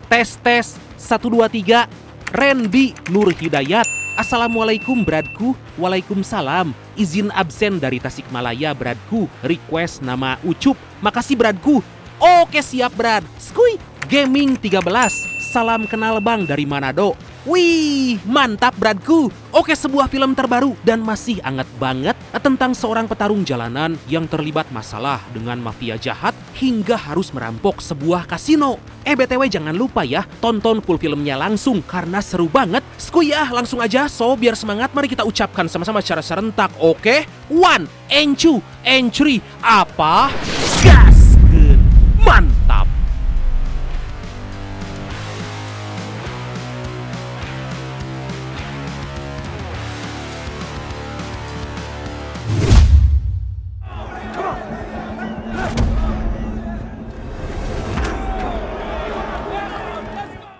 Tes 1 2 3. Randy Nur Hidayat. Assalamualaikum bradku. Waalaikumsalam. Izin absen dari Tasikmalaya bradku. Request nama Ucup. Makasih bradku. Oke siap brad. Skuy. Gaming 13. Salam kenal bang dari Manado. Wih, mantap bradku. Oke, sebuah film terbaru dan masih hangat banget tentang seorang petarung jalanan yang terlibat masalah dengan mafia jahat hingga harus merampok sebuah kasino. BTW jangan lupa ya, tonton full filmnya langsung karena seru banget. Skuy ya, langsung aja. So, biar semangat mari kita ucapkan sama-sama secara serentak. Oke? 1, and 2, and 3. Apa? Gaskeun. Mantap.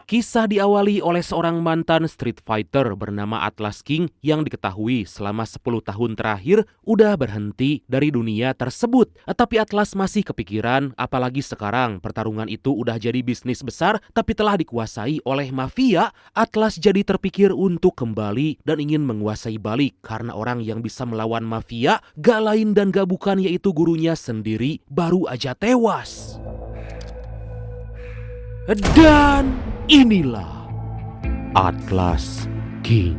Kisah diawali oleh seorang mantan street fighter bernama Atlas King yang diketahui selama 10 tahun terakhir udah berhenti dari dunia tersebut. Tapi Atlas masih kepikiran, apalagi sekarang pertarungan itu udah jadi bisnis besar tapi telah dikuasai oleh mafia. Atlas jadi terpikir untuk kembali dan ingin menguasai balik karena orang yang bisa melawan mafia gak lain dan gak bukan yaitu gurunya sendiri baru aja tewas. Dan inilah Atlas King.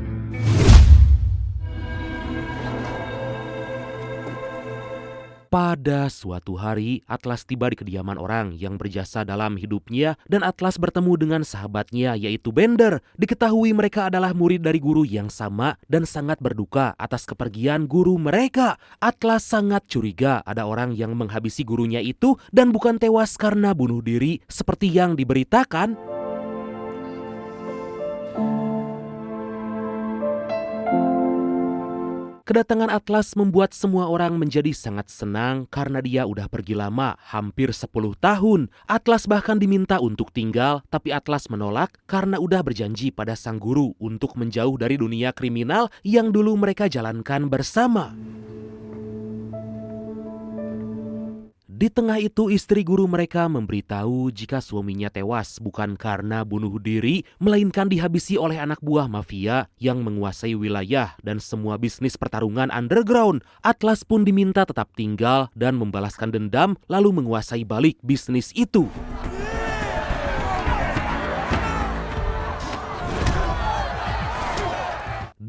Pada suatu hari, Atlas tiba di kediaman orang yang berjasa dalam hidupnya dan Atlas bertemu dengan sahabatnya yaitu Bender. Diketahui mereka adalah murid dari guru yang sama dan sangat berduka atas kepergian guru mereka. Atlas sangat curiga ada orang yang menghabisi gurunya itu dan bukan tewas karena bunuh diri seperti yang diberitakan. Kedatangan Atlas membuat semua orang menjadi sangat senang karena dia udah pergi lama, hampir 10 tahun. Atlas bahkan diminta untuk tinggal, tapi Atlas menolak karena udah berjanji pada sang guru untuk menjauh dari dunia kriminal yang dulu mereka jalankan bersama. Di tengah itu istri guru mereka memberitahu jika suaminya tewas bukan karena bunuh diri, melainkan dihabisi oleh anak buah mafia yang menguasai wilayah dan semua bisnis pertarungan underground. Atlas pun diminta tetap tinggal dan membalaskan dendam lalu menguasai balik bisnis itu.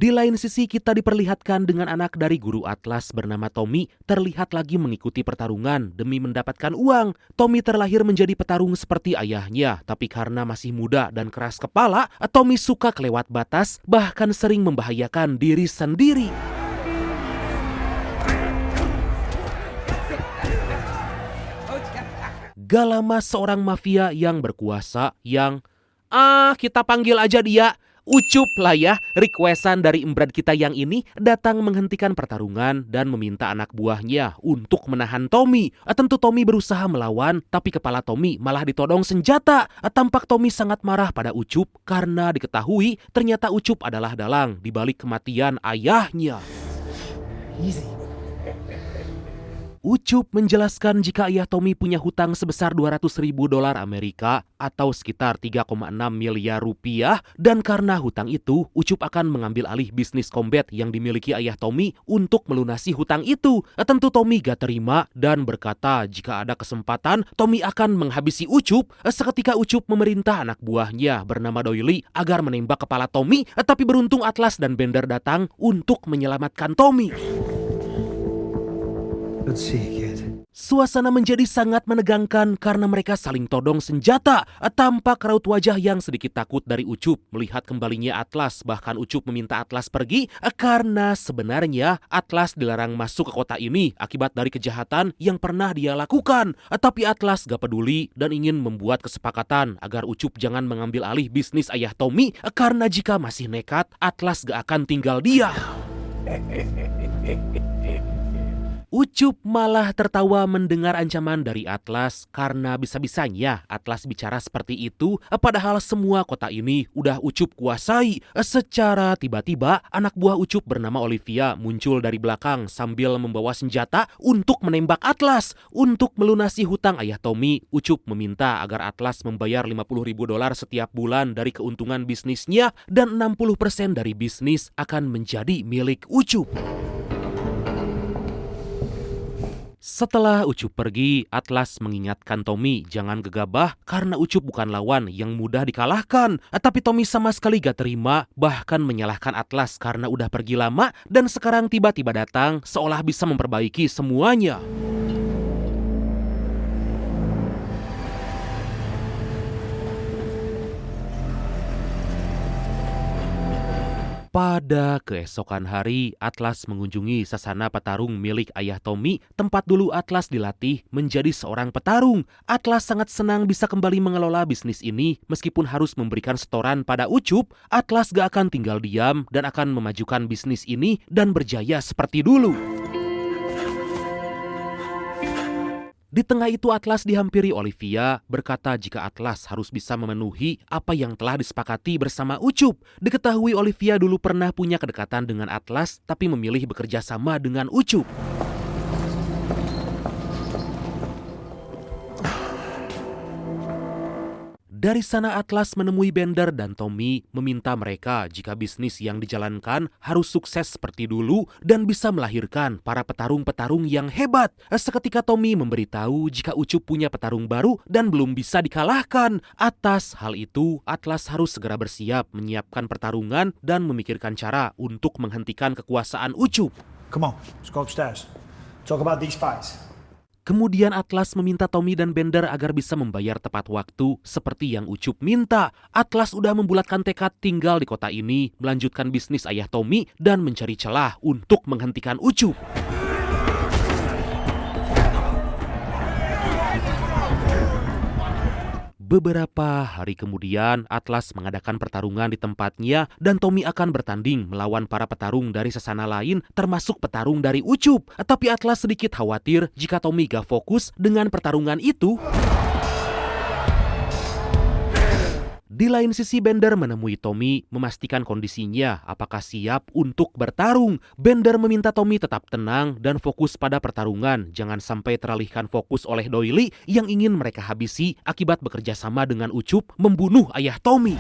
Di lain sisi kita diperlihatkan dengan anak dari guru Atlas bernama Tommy terlihat lagi mengikuti pertarungan demi mendapatkan uang. Tommy terlahir menjadi petarung seperti ayahnya, tapi karena masih muda dan keras kepala, Tommy suka kelewat batas, bahkan sering membahayakan diri sendiri. Gak lama seorang mafia yang berkuasa yang kita panggil aja dia Ucup lah ya, requestan dari embrat kita yang ini datang menghentikan pertarungan dan meminta anak buahnya untuk menahan Tommy. Tentu Tommy berusaha melawan, tapi kepala Tommy malah ditodong senjata. Tampak Tommy sangat marah pada Ucup karena diketahui ternyata Ucup adalah dalang di balik kematian ayahnya. Ucup menjelaskan jika ayah Tommy punya hutang sebesar $200.000 Amerika atau sekitar 3,6 miliar rupiah dan karena hutang itu Ucup akan mengambil alih bisnis combat yang dimiliki ayah Tommy untuk melunasi hutang itu. Tentu Tommy gak terima dan berkata jika ada kesempatan Tommy akan menghabisi Ucup. Seketika Ucup memerintah anak buahnya bernama Doily agar menembak kepala Tommy, tapi beruntung Atlas dan Bender datang untuk menyelamatkan Tommy. Let's see, kid. Suasana menjadi sangat menegangkan karena mereka saling todong senjata. Tampak raut wajah yang sedikit takut dari Ucup melihat kembalinya Atlas. Bahkan Ucup meminta Atlas pergi karena sebenarnya Atlas dilarang masuk ke kota ini akibat dari kejahatan yang pernah dia lakukan. Tapi Atlas gak peduli dan ingin membuat kesepakatan agar Ucup jangan mengambil alih bisnis ayah Tommy karena jika masih nekat Atlas gak akan tinggal diam. Ucup malah tertawa mendengar ancaman dari Atlas karena bisa-bisanya Atlas bicara seperti itu padahal semua kota ini udah Ucup kuasai. Secara tiba-tiba anak buah Ucup bernama Olivia muncul dari belakang sambil membawa senjata untuk menembak Atlas. Untuk melunasi hutang ayah Tommy, Ucup meminta agar Atlas membayar $50.000 setiap bulan dari keuntungan bisnisnya dan 60% dari bisnis akan menjadi milik Ucup. Setelah Ucup pergi, Atlas mengingatkan Tommy jangan gegabah karena Ucup bukan lawan yang mudah dikalahkan. Tapi Tommy sama sekali gak terima, bahkan menyalahkan Atlas karena udah pergi lama dan sekarang tiba-tiba datang seolah bisa memperbaiki semuanya. Pada keesokan hari, Atlas mengunjungi sasana petarung milik ayah Tommy, tempat dulu Atlas dilatih menjadi seorang petarung. Atlas sangat senang bisa kembali mengelola bisnis ini, meskipun harus memberikan setoran pada Ucup. Atlas gak akan tinggal diam dan akan memajukan bisnis ini dan berjaya seperti dulu. Di tengah itu Atlas dihampiri Olivia, berkata jika Atlas harus bisa memenuhi apa yang telah disepakati bersama Ucup. Diketahui Olivia dulu pernah punya kedekatan dengan Atlas, tapi memilih bekerja sama dengan Ucup. Dari sana Atlas menemui Bender dan Tommy, meminta mereka jika bisnis yang dijalankan harus sukses seperti dulu dan bisa melahirkan para petarung-petarung yang hebat. Seketika Tommy memberitahu jika Ucup punya petarung baru dan belum bisa dikalahkan. Atas hal itu, Atlas harus segera bersiap menyiapkan pertarungan dan memikirkan cara untuk menghentikan kekuasaan Ucup. Come on, let's go upstairs. Talk about these fights. Kemudian Atlas meminta Tommy dan Bender agar bisa membayar tepat waktu seperti yang Ucup minta. Atlas udah membulatkan tekad tinggal di kota ini, melanjutkan bisnis ayah Tommy dan mencari celah untuk menghentikan Ucup. Beberapa hari kemudian, Atlas mengadakan pertarungan di tempatnya dan Tommy akan bertanding melawan para petarung dari sasana lain termasuk petarung dari Ucup. Tapi Atlas sedikit khawatir jika Tommy gak fokus dengan pertarungan itu. Di lain sisi Bender menemui Tommy memastikan kondisinya apakah siap untuk bertarung. Bender meminta Tommy tetap tenang dan fokus pada pertarungan. Jangan sampai teralihkan fokus oleh Doily yang ingin mereka habisi akibat bekerja sama dengan Ucup membunuh ayah Tommy.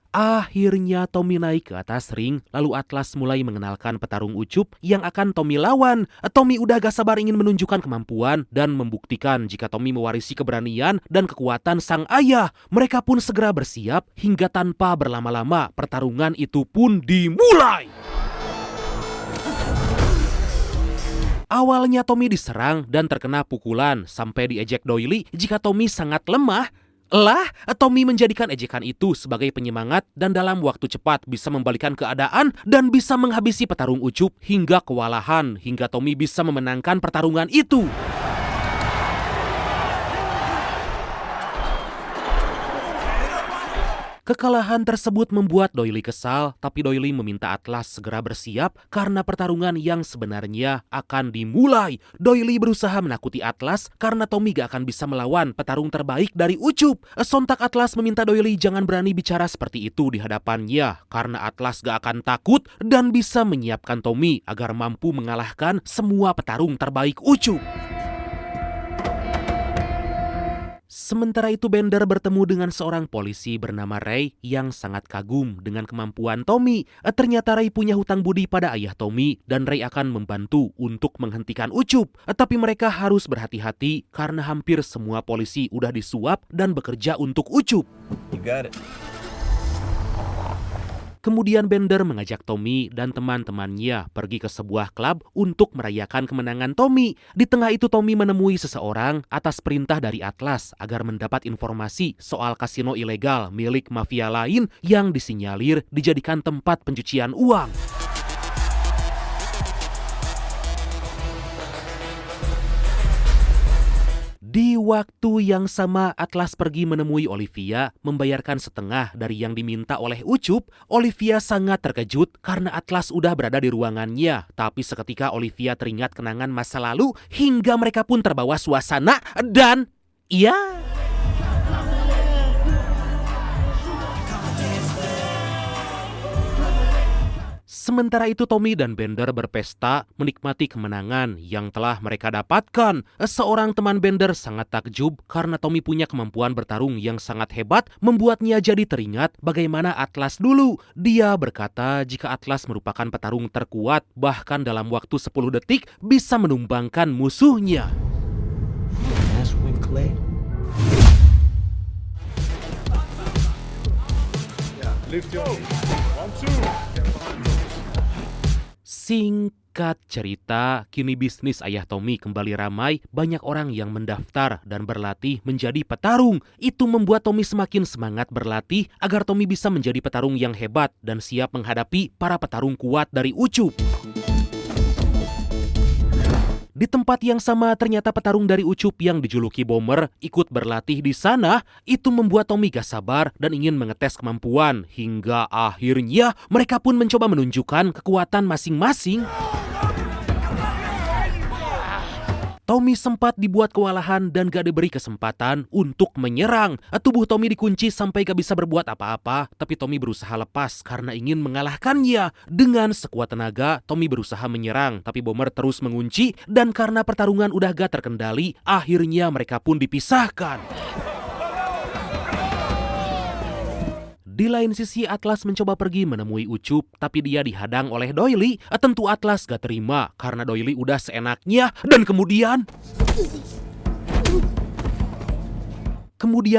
Akhirnya Tommy naik ke atas ring, lalu Atlas mulai mengenalkan petarung Ucup yang akan Tommy lawan. Tommy udah gak sabar ingin menunjukkan kemampuan dan membuktikan jika Tommy mewarisi keberanian dan kekuatan sang ayah. Mereka pun segera bersiap hingga tanpa berlama-lama pertarungan itu pun dimulai. Awalnya Tommy diserang dan terkena pukulan sampai diejek Doily jika Tommy sangat lemah. Tommy menjadikan ejekan itu sebagai penyemangat dan dalam waktu cepat bisa membalikan keadaan dan bisa menghabisi petarung Ucup hingga kewalahan hingga Tommy bisa memenangkan pertarungan itu. Kekalahan tersebut membuat Doily kesal, tapi Doily meminta Atlas segera bersiap karena pertarungan yang sebenarnya akan dimulai. Doily berusaha menakuti Atlas karena Tommy gak akan bisa melawan petarung terbaik dari Ucup. Sontak Atlas meminta Doily jangan berani bicara seperti itu di hadapannya karena Atlas gak akan takut dan bisa menyiapkan Tommy agar mampu mengalahkan semua petarung terbaik Ucup. Sementara itu Bender bertemu dengan seorang polisi bernama Ray yang sangat kagum dengan kemampuan Tommy. Ternyata Ray punya hutang budi pada ayah Tommy dan Ray akan membantu untuk menghentikan Ucup. Tapi mereka harus berhati-hati karena hampir semua polisi udah disuap dan bekerja untuk Ucup. You got it. Kemudian Bender mengajak Tommy dan teman-temannya pergi ke sebuah klub untuk merayakan kemenangan Tommy. Di tengah itu Tommy menemui seseorang atas perintah dari Atlas agar mendapat informasi soal kasino ilegal milik mafia lain yang disinyalir dijadikan tempat pencucian uang. Di waktu yang sama, Atlas pergi menemui Olivia, membayarkan setengah dari yang diminta oleh Ucup. Olivia sangat terkejut karena Atlas udah berada di ruangannya. Tapi seketika Olivia teringat kenangan masa lalu hingga mereka pun terbawa suasana dan iya. Sementara itu Tommy dan Bender berpesta menikmati kemenangan yang telah mereka dapatkan. Seorang teman Bender sangat takjub karena Tommy punya kemampuan bertarung yang sangat hebat, membuatnya jadi teringat bagaimana Atlas dulu. Dia berkata jika Atlas merupakan petarung terkuat, bahkan dalam waktu 10 detik bisa menumbangkan musuhnya. Singkat cerita, kini bisnis ayah Tommy kembali ramai, banyak orang yang mendaftar dan berlatih menjadi petarung. Itu membuat Tommy semakin semangat berlatih agar Tommy bisa menjadi petarung yang hebat dan siap menghadapi para petarung kuat dari Ucup. Di tempat yang sama, ternyata petarung dari Ucup yang dijuluki Bomber ikut berlatih di sana. Itu membuat Tommy gak sabar dan ingin mengetes kemampuan. Hingga akhirnya mereka pun mencoba menunjukkan kekuatan masing-masing. Tommy sempat dibuat kewalahan dan gak diberi kesempatan untuk menyerang. Tubuh Tommy dikunci sampai gak bisa berbuat apa-apa, tapi Tommy berusaha lepas karena ingin mengalahkannya. Dengan sekuat tenaga, Tommy berusaha menyerang, tapi Bomber terus mengunci dan karena pertarungan udah gak terkendali, akhirnya mereka pun dipisahkan. Di lain sisi, Atlas mencoba pergi menemui Ucup, tapi dia dihadang oleh Doily. Tentu Atlas gak terima karena Doily udah seenaknya dan kemudian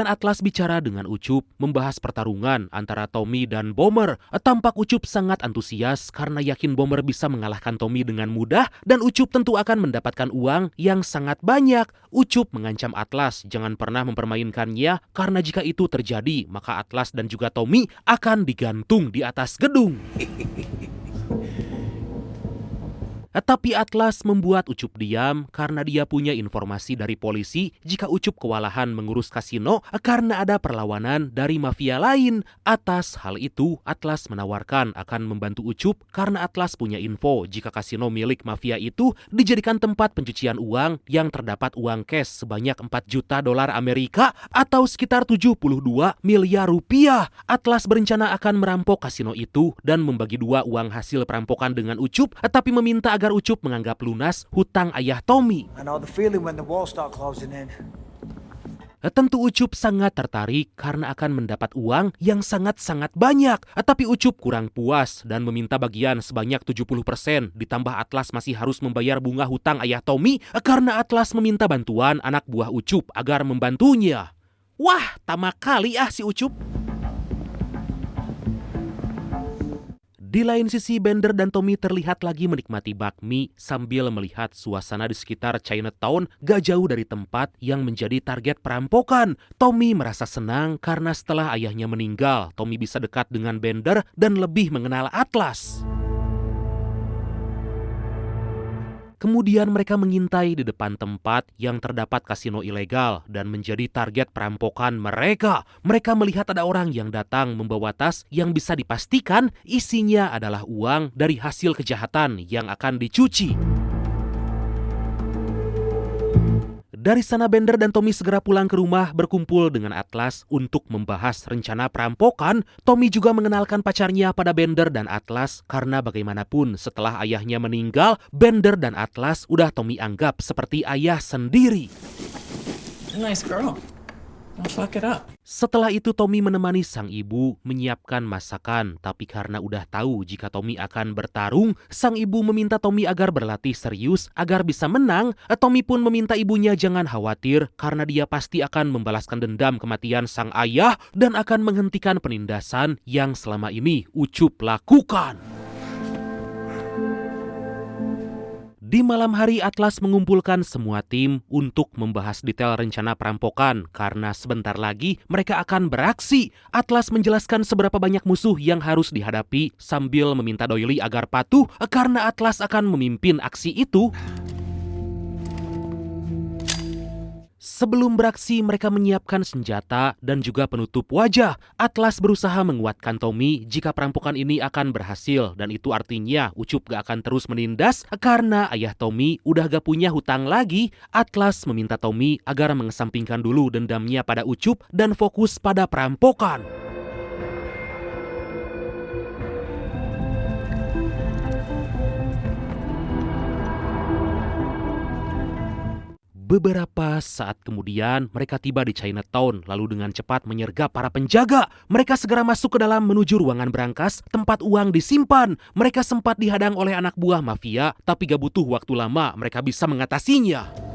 Atlas bicara dengan Ucup, membahas pertarungan antara Tommy dan Bomber. Tampak Ucup sangat antusias karena yakin Bomber bisa mengalahkan Tommy dengan mudah dan Ucup tentu akan mendapatkan uang yang sangat banyak. Ucup mengancam Atlas jangan pernah mempermainkannya karena jika itu terjadi maka Atlas dan juga Tommy akan digantung di atas gedung. Tapi Atlas membuat Ucup diam karena dia punya informasi dari polisi jika Ucup kewalahan mengurus kasino karena ada perlawanan dari mafia lain. Atas hal itu, Atlas menawarkan akan membantu Ucup karena Atlas punya info jika kasino milik mafia itu dijadikan tempat pencucian uang yang terdapat uang cash sebanyak 4 juta dolar Amerika atau sekitar 72 miliar rupiah. Atlas berencana akan merampok kasino itu dan membagi dua uang hasil perampokan dengan Ucup, tapi meminta agar Ucup menganggap lunas hutang ayah Tommy. Tentu Ucup sangat tertarik karena akan mendapat uang yang sangat-sangat banyak. Tapi Ucup kurang puas dan meminta bagian sebanyak 70%. Ditambah Atlas masih harus membayar bunga hutang ayah Tommy karena Atlas meminta bantuan anak buah Ucup agar membantunya. Wah, tamak kali si Ucup. Di lain sisi, Bender dan Tommy terlihat lagi menikmati bakmi sambil melihat suasana di sekitar Chinatown gak jauh dari tempat yang menjadi target perampokan. Tommy merasa senang karena setelah ayahnya meninggal, Tommy bisa dekat dengan Bender dan lebih mengenal Atlas. Kemudian mereka mengintai di depan tempat yang terdapat kasino ilegal dan menjadi target perampokan mereka. Mereka melihat ada orang yang datang membawa tas yang bisa dipastikan isinya adalah uang dari hasil kejahatan yang akan dicuci. Dari sana Bender dan Tommy segera pulang ke rumah berkumpul dengan Atlas untuk membahas rencana perampokan. Tommy juga mengenalkan pacarnya pada Bender dan Atlas karena bagaimanapun setelah ayahnya meninggal, Bender dan Atlas udah Tommy anggap seperti ayah sendiri. Nice girl. Don't fuck it up. Setelah itu Tommy menemani sang ibu menyiapkan masakan, tapi karena udah tahu jika Tommy akan bertarung, sang ibu meminta Tommy agar berlatih serius agar bisa menang. Tommy pun meminta ibunya jangan khawatir karena dia pasti akan membalaskan dendam kematian sang ayah dan akan menghentikan penindasan yang selama ini Ucup lakukan. Di malam hari, Atlas mengumpulkan semua tim untuk membahas detail rencana perampokan karena sebentar lagi mereka akan beraksi. Atlas menjelaskan seberapa banyak musuh yang harus dihadapi sambil meminta Doily agar patuh karena Atlas akan memimpin aksi itu. Sebelum beraksi, mereka menyiapkan senjata dan juga penutup wajah. Atlas berusaha menguatkan Tommy jika perampokan ini akan berhasil, dan itu artinya Ucup gak akan terus menindas karena ayah Tommy udah gak punya hutang lagi. Atlas meminta Tommy agar mengesampingkan dulu dendamnya pada Ucup dan fokus pada perampokan. Beberapa saat kemudian, mereka tiba di Chinatown, lalu dengan cepat menyergap para penjaga. Mereka segera masuk ke dalam menuju ruangan berangkas, tempat uang disimpan. Mereka sempat dihadang oleh anak buah mafia, tapi gak butuh waktu lama, mereka bisa mengatasinya.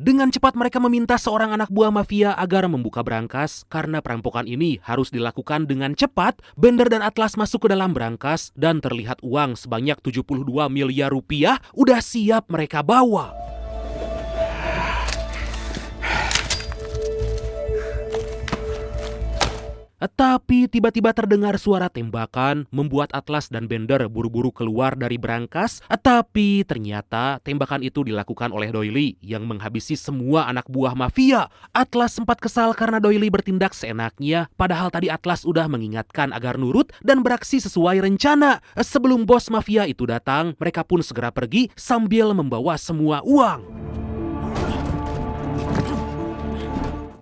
Dengan cepat mereka meminta seorang anak buah mafia agar membuka berangkas karena perampokan ini harus dilakukan dengan cepat. Bender dan Atlas masuk ke dalam berangkas dan terlihat uang sebanyak 72 miliar rupiah udah siap mereka bawa. Tapi tiba-tiba terdengar suara tembakan membuat Atlas dan Bender buru-buru keluar dari berangkas. Tapi ternyata tembakan itu dilakukan oleh Doily yang menghabisi semua anak buah mafia. Atlas sempat kesal karena Doily bertindak seenaknya, padahal tadi Atlas udah mengingatkan agar nurut dan beraksi sesuai rencana. Sebelum bos mafia itu datang, mereka pun segera pergi sambil membawa semua uang.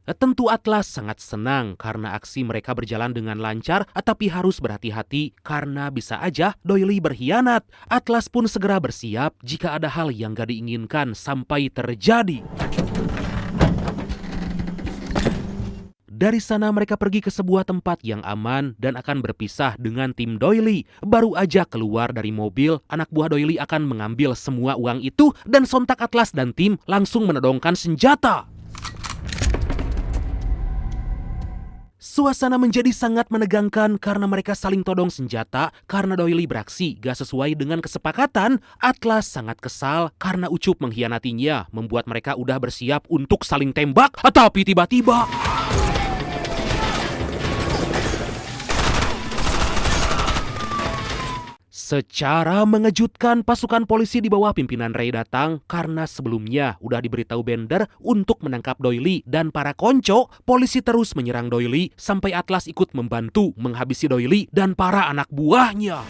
Tentu Atlas sangat senang karena aksi mereka berjalan dengan lancar, tapi harus berhati-hati karena bisa aja Doily berkhianat. Atlas pun segera bersiap jika ada hal yang gak diinginkan sampai terjadi. Dari sana mereka pergi ke sebuah tempat yang aman dan akan berpisah dengan tim Doily. Baru aja keluar dari mobil, anak buah Doily akan mengambil semua uang itu dan sontak Atlas dan tim langsung menodongkan senjata. Suasana menjadi sangat menegangkan karena mereka saling todong senjata karena Doily beraksi gak sesuai dengan kesepakatan. Atlas sangat kesal karena Ucup mengkhianatinya, membuat mereka udah bersiap untuk saling tembak. Tapi tiba-tiba secara mengejutkan, pasukan polisi di bawah pimpinan Ray datang karena sebelumnya udah diberitahu Bender untuk menangkap Doily dan para konco. Polisi terus menyerang Doily sampai Atlas ikut membantu menghabisi Doily dan para anak buahnya.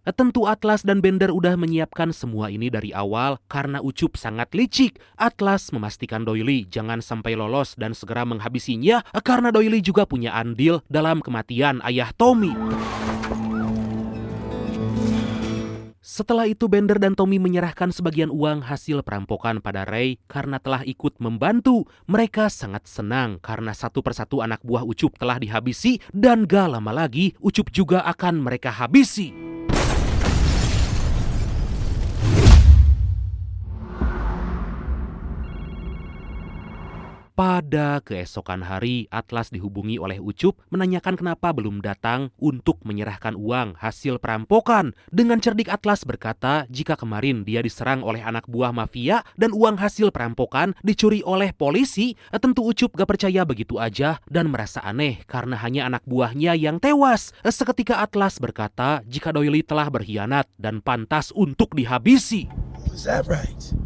Tentu Atlas dan Bender udah menyiapkan semua ini dari awal karena Ucup sangat licik. Atlas memastikan Doily jangan sampai lolos dan segera menghabisinya karena Doily juga punya andil dalam kematian ayah Tommy. Setelah itu Bender dan Tommy menyerahkan sebagian uang hasil perampokan pada Ray karena telah ikut membantu. Mereka sangat senang karena satu persatu anak buah Ucup telah dihabisi dan gak lama lagi Ucup juga akan mereka habisi. Pada keesokan hari, Atlas dihubungi oleh Ucup menanyakan kenapa belum datang untuk menyerahkan uang hasil perampokan. Dengan cerdik Atlas berkata jika kemarin dia diserang oleh anak buah mafia dan uang hasil perampokan dicuri oleh polisi. Tentu Ucup gak percaya begitu aja dan merasa aneh karena hanya anak buahnya yang tewas. Seketika Atlas berkata jika Doily telah berkhianat dan pantas untuk dihabisi. Was that right?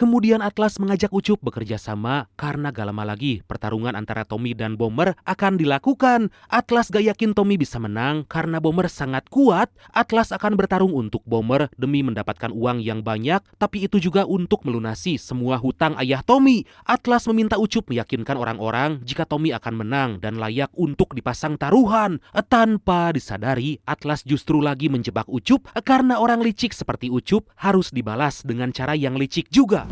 Kemudian Atlas mengajak Ucup bekerja sama karena gak lama lagi pertarungan antara Tommy dan Bomber akan dilakukan. Atlas gak yakin Tommy bisa menang karena Bomber sangat kuat. Atlas akan bertarung untuk Bomber demi mendapatkan uang yang banyak, tapi itu juga untuk melunasi semua hutang ayah Tommy. Atlas meminta Ucup meyakinkan orang-orang jika Tommy akan menang dan layak untuk dipasang taruhan. Tanpa disadari, Atlas justru lagi menjebak Ucup karena orang licik seperti Ucup harus dibalas dengan cara yang licik juga.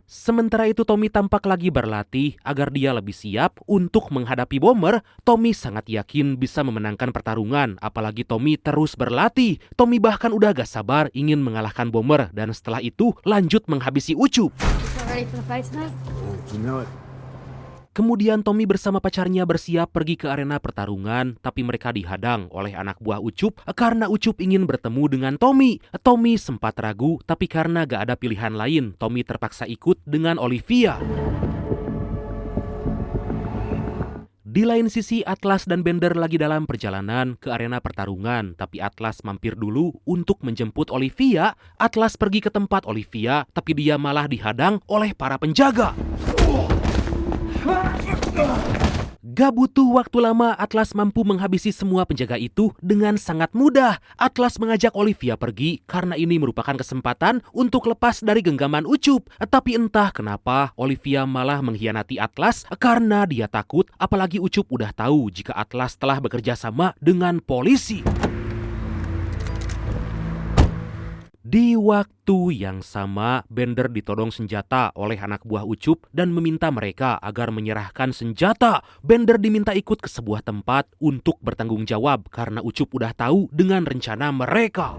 Sementara itu Tommy tampak lagi berlatih agar dia lebih siap untuk menghadapi Bomber. Tommy sangat yakin bisa memenangkan pertarungan, apalagi Tommy terus berlatih. Tommy bahkan udah gak sabar ingin mengalahkan Bomber dan setelah itu lanjut menghabisi Ucup. Ready for the fight tonight? You know it. Kemudian Tommy bersama pacarnya bersiap pergi ke arena pertarungan, tapi mereka dihadang oleh anak buah Ucup karena Ucup ingin bertemu dengan Tommy. Tommy sempat ragu, tapi karena gak ada pilihan lain, Tommy terpaksa ikut dengan Olivia. Di lain sisi, Atlas dan Bender lagi dalam perjalanan ke arena pertarungan, tapi Atlas mampir dulu untuk menjemput Olivia. Atlas pergi ke tempat Olivia, tapi dia malah dihadang oleh para penjaga. Gak butuh waktu lama, Atlas mampu menghabisi semua penjaga itu dengan sangat mudah. Atlas mengajak Olivia pergi karena ini merupakan kesempatan untuk lepas dari genggaman Ucup. Tapi entah kenapa Olivia malah mengkhianati Atlas karena dia takut, apalagi Ucup udah tahu jika Atlas telah bekerja sama dengan polisi. Di waktu yang sama, Bender ditodong senjata oleh anak buah Ucup dan meminta mereka agar menyerahkan senjata. Bender diminta ikut ke sebuah tempat untuk bertanggung jawab karena Ucup udah tahu dengan rencana mereka.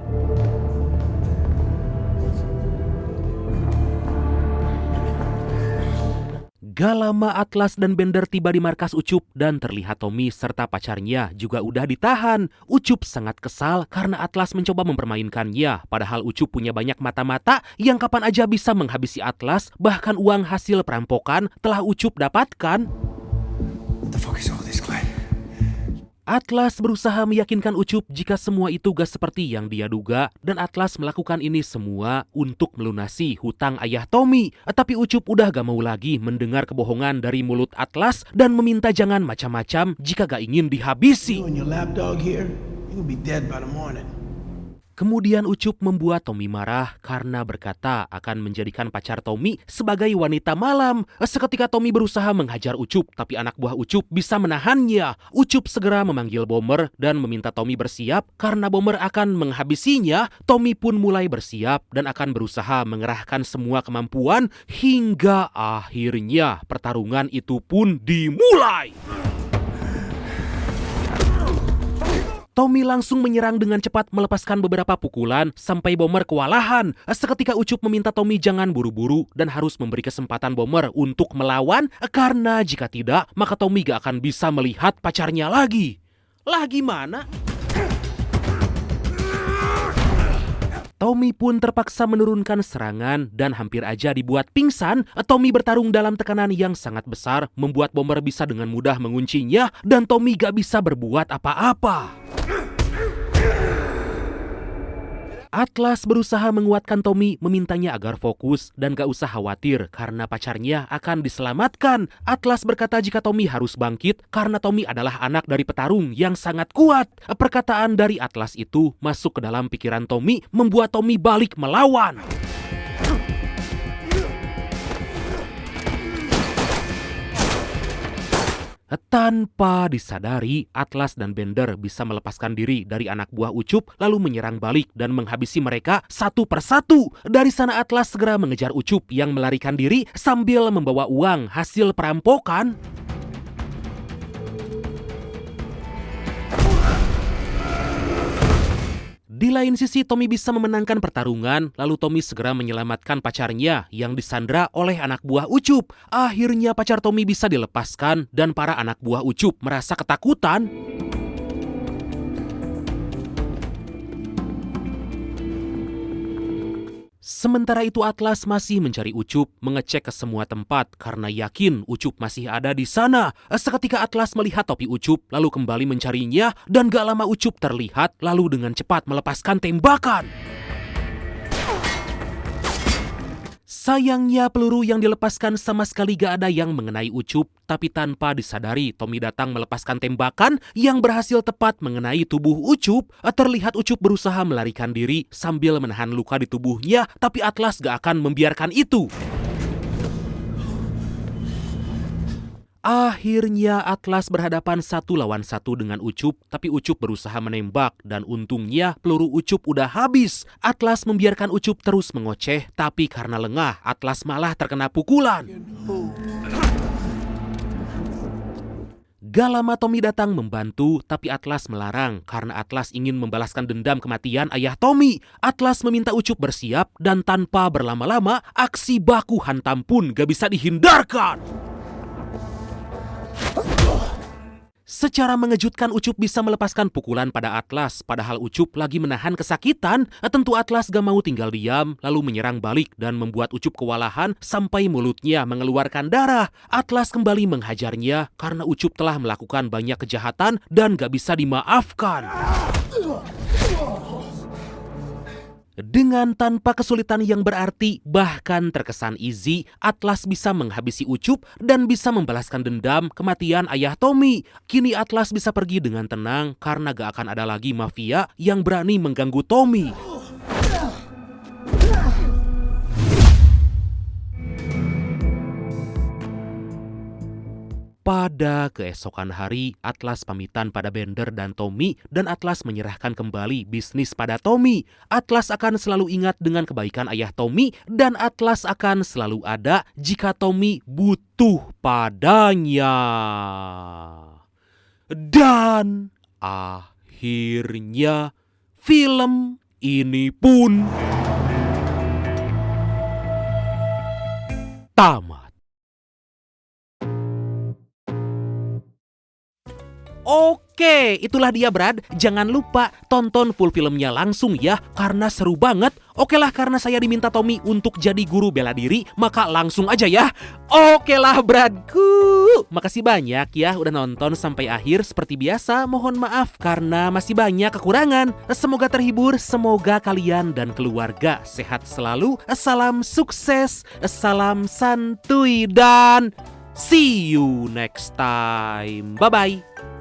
Gak lama Atlas dan Bender tiba di markas Ucup dan terlihat Tommy serta pacarnya juga udah ditahan. Ucup sangat kesal karena Atlas mencoba mempermainkannya, padahal Ucup punya banyak mata-mata yang kapan aja bisa menghabisi Atlas, bahkan uang hasil perampokan telah Ucup dapatkan. What the fuck is all this, Glenn? Atlas berusaha meyakinkan Ucup jika semua itu gak seperti yang dia duga, dan Atlas melakukan ini semua untuk melunasi hutang ayah Tommy. Tapi Ucup udah gak mau lagi mendengar kebohongan dari mulut Atlas dan meminta jangan macam-macam jika gak ingin dihabisi. You and your lapdog here, you'll be dead by the morning. Kemudian Ucup membuat Tommy marah karena berkata akan menjadikan pacar Tommy sebagai wanita malam. Seketika Tommy berusaha menghajar Ucup, tapi anak buah Ucup bisa menahannya. Ucup segera memanggil Bomber dan meminta Tommy bersiap karena Bomber akan menghabisinya. Tommy pun mulai bersiap dan akan berusaha mengerahkan semua kemampuan hingga akhirnya pertarungan itu pun dimulai. Tommy langsung menyerang dengan cepat melepaskan beberapa pukulan sampai Bomber kewalahan. Seketika Ucup meminta Tommy jangan buru-buru dan harus memberi kesempatan Bomber untuk melawan karena jika tidak maka Tommy gak akan bisa melihat pacarnya lagi. Lah gimana? Tommy pun terpaksa menurunkan serangan dan hampir aja dibuat pingsan. Tommy bertarung dalam tekanan yang sangat besar, membuat Bomber bisa dengan mudah menguncinya dan Tommy gak bisa berbuat apa-apa. Atlas berusaha menguatkan Tommy, memintanya agar fokus dan gak usah khawatir karena pacarnya akan diselamatkan. Atlas berkata jika Tommy harus bangkit karena Tommy adalah anak dari petarung yang sangat kuat. Perkataan dari Atlas itu masuk ke dalam pikiran Tommy, membuat Tommy balik melawan. Tanpa disadari, Atlas dan Bender bisa melepaskan diri dari anak buah Ucup lalu menyerang balik dan menghabisi mereka satu persatu. Dari sana Atlas segera mengejar Ucup yang melarikan diri sambil membawa uang hasil perampokan. Di lain sisi, Tommy bisa memenangkan pertarungan, lalu Tommy segera menyelamatkan pacarnya yang disandra oleh anak buah Ucup. Akhirnya pacar Tommy bisa dilepaskan dan para anak buah Ucup merasa ketakutan. Sementara itu Atlas masih mencari Ucup, mengecek ke semua tempat karena yakin Ucup masih ada di sana. Seketika Atlas melihat topi Ucup lalu kembali mencarinya dan gak lama Ucup terlihat lalu dengan cepat melepaskan tembakan. Sayangnya peluru yang dilepaskan sama sekali gak ada yang mengenai Ucup, tapi tanpa disadari Tommy datang melepaskan tembakan yang berhasil tepat mengenai tubuh Ucup. Terlihat Ucup berusaha melarikan diri sambil menahan luka di tubuhnya, tapi Atlas gak akan membiarkan itu. Akhirnya Atlas berhadapan 1 lawan 1 dengan Ucup, tapi Ucup berusaha menembak dan untungnya peluru Ucup udah habis. Atlas membiarkan Ucup terus mengoceh, tapi karena lengah Atlas malah terkena pukulan. Gak lama Tommy datang membantu, tapi Atlas melarang karena Atlas ingin membalaskan dendam kematian ayah Tommy. Atlas meminta Ucup bersiap dan tanpa berlama-lama aksi baku hantam pun gak bisa dihindarkan. Secara mengejutkan Ucup bisa melepaskan pukulan pada Atlas, padahal Ucup lagi menahan kesakitan. Tentu Atlas gak mau tinggal diam, lalu menyerang balik dan membuat Ucup kewalahan sampai mulutnya mengeluarkan darah. Atlas kembali menghajarnya karena Ucup telah melakukan banyak kejahatan dan gak bisa dimaafkan. Dengan tanpa kesulitan yang berarti, bahkan terkesan easy, Atlas bisa menghabisi Ucup dan bisa membalaskan dendam kematian ayah Tommy. Kini Atlas bisa pergi dengan tenang karena gak akan ada lagi mafia yang berani mengganggu Tommy. Pada keesokan hari, Atlas pamitan pada Bender dan Tommy dan Atlas menyerahkan kembali bisnis pada Tommy. Atlas akan selalu ingat dengan kebaikan ayah Tommy dan Atlas akan selalu ada jika Tommy butuh padanya. Dan akhirnya film ini pun tamat. Oke, itulah dia Brad. Jangan lupa tonton full filmnya langsung ya, karena seru banget. Oke lah, karena saya diminta Tommy untuk jadi guru bela diri, maka langsung aja ya. Oke lah Bradku. Makasih banyak ya udah nonton sampai akhir. Seperti biasa, mohon maaf karena masih banyak kekurangan. Semoga terhibur, semoga kalian dan keluarga sehat selalu. Salam sukses, salam santuy, dan see you next time. Bye-bye.